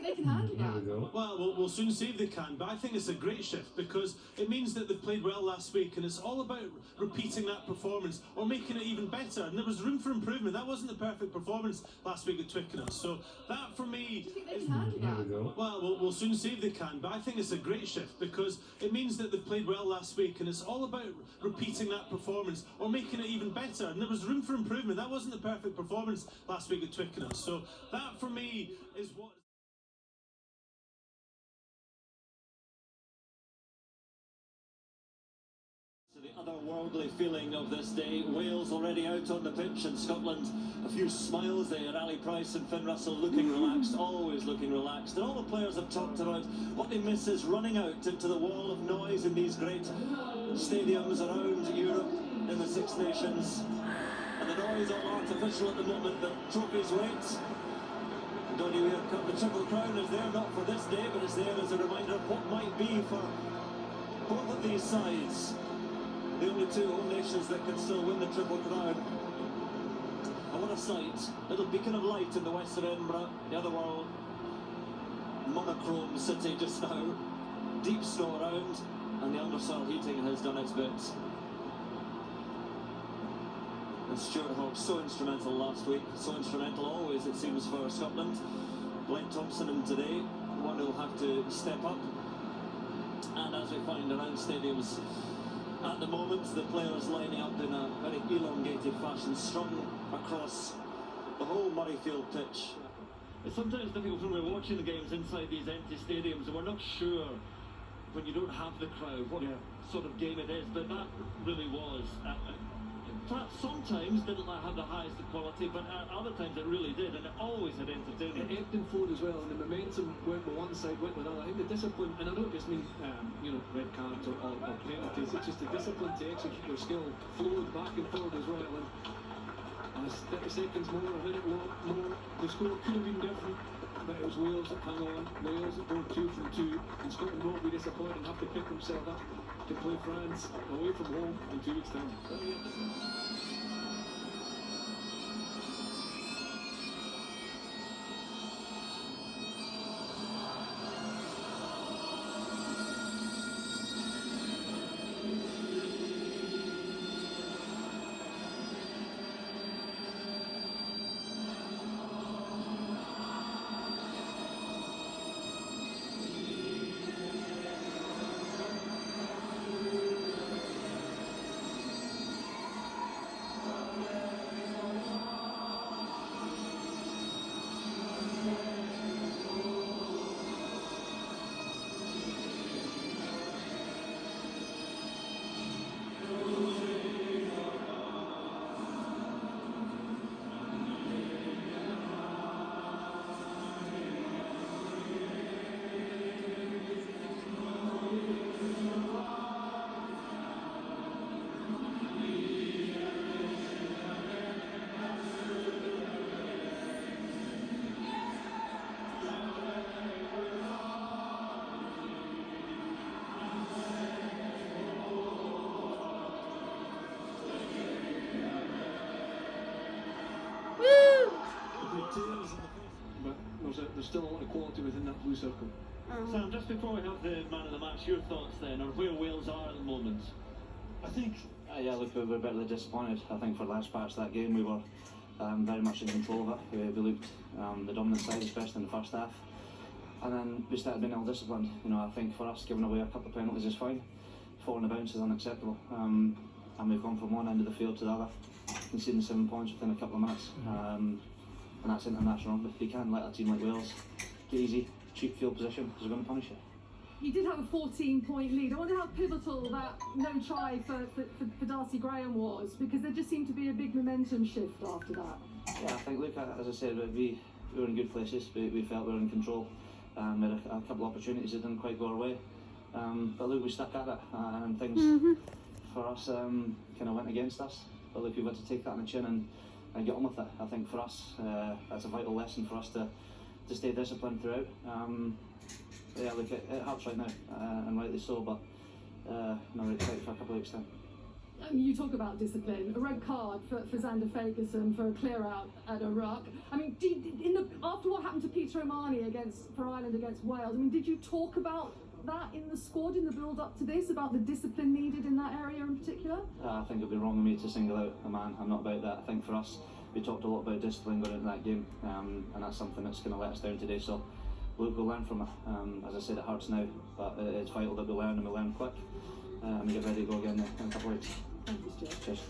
they can handle that? Well, we'll soon see if they can, but I think it's a great shift because it means that they played well last week, and it's all about repeating that performance or making it even better. And there was room for improvement. That wasn't the perfect performance last week at Twickenham. So that, for me, Do you think they can handle that? well, we'll soon see if they can, but I think it's a great shift because it means that they played well last week, and it's all about repeating that performance or making it even better. And there was room for improvement. That wasn't the perfect performance last week at Twickenham. So that, for me, is what... The otherworldly feeling of this day. Wales already out on the pitch, and Scotland a few smiles there. Ali Price and Finn Russell looking relaxed, always looking relaxed. And all the players have talked about what they miss is running out into the wall of noise in these great stadiums around Europe in the Six Nations. And the noise all artificial at the moment, but trophies wait. Donny Weir Cup, the Triple Crown is there not for this day, but it's there as a reminder of what might be for both of these sides. The only two home nations that can still win the Triple Crown. And what a sight. Little beacon of light in the west of Edinburgh. The other world, monochrome city just now. Deep snow around, and the undersoil heating has done its bit. And Stuart Hogg, so instrumental last week, so instrumental always it seems for Scotland. Glenn Thompson and today, one who'll have to step up. And as we find around stadiums, at the moment, the players lining up in a very elongated fashion, strung across the whole Murrayfield pitch. It's sometimes difficult when we're watching the games inside these empty stadiums and we're not sure, when you don't have the crowd, what sort of game it is, but that really was. Perhaps sometimes didn't have the highest quality, but other times it really did, and it always had entertainment. It ebbed and flowed as well, and the momentum went with one side, went with another. I think the discipline, and I don't just mean red cards or penalties, it's just the discipline to execute your skill flowed back and forward as well. And as 30 seconds more, a minute more, the score could have been different, but it was Wales that hung on, Wales that broke 2 from 2, and Scotland won't be disappointed and have to pick themselves up to play France away from home in 2 weeks' time. But there's still a lot of quality within that blue circle. Sam, just before we have the man of the match, your thoughts then, or where Wales are at the moment? I think, yeah, look, we were bitterly disappointed. I think for large parts of that game we were very much in control of it. We looked the dominant side, especially in the first half. And then we started being ill-disciplined. You know, I think for us, giving away a couple of penalties is fine. Falling the bounce is unacceptable. And we've gone from one end of the field to the other, conceding 7 points within a couple of minutes. And that's international rugby. You can't let a team like Wales get easy, cheap field position because they're going to punish you. You did have a 14-point lead. I wonder how pivotal that no try for Darcy Graham was, because there just seemed to be a big momentum shift after that. Yeah, I think, look, as I said, we were in good places. We felt we were in control. We had a couple of opportunities that didn't quite go our way. But look, we stuck at it, and things for us kind of went against us. But look, we've got to take that on the chin and get on with it. I think for us, that's a vital lesson for us to stay disciplined throughout. Yeah, look, it hurts right now, and rightly so, but no, we're excited for a couple of weeks' time. I mean, you talk about discipline. A red card for Zander Ferguson for a clear out at a ruck. I mean, after what happened to Peter O'Mahony for Ireland against Wales, I mean, did you talk about that in the squad in the build-up to this, about the discipline needed in that area in particular? I think it'd be wrong of me to single out a man. I'm not about that. I think for us, we talked a lot about discipline going into that game, and that's something that's going to let us down today. So we'll learn from it. As I said, it hurts now, but it's vital that we learn, and we learn quick, and we get ready to go again in a couple of weeks. Thank you, Stuart. Cheers.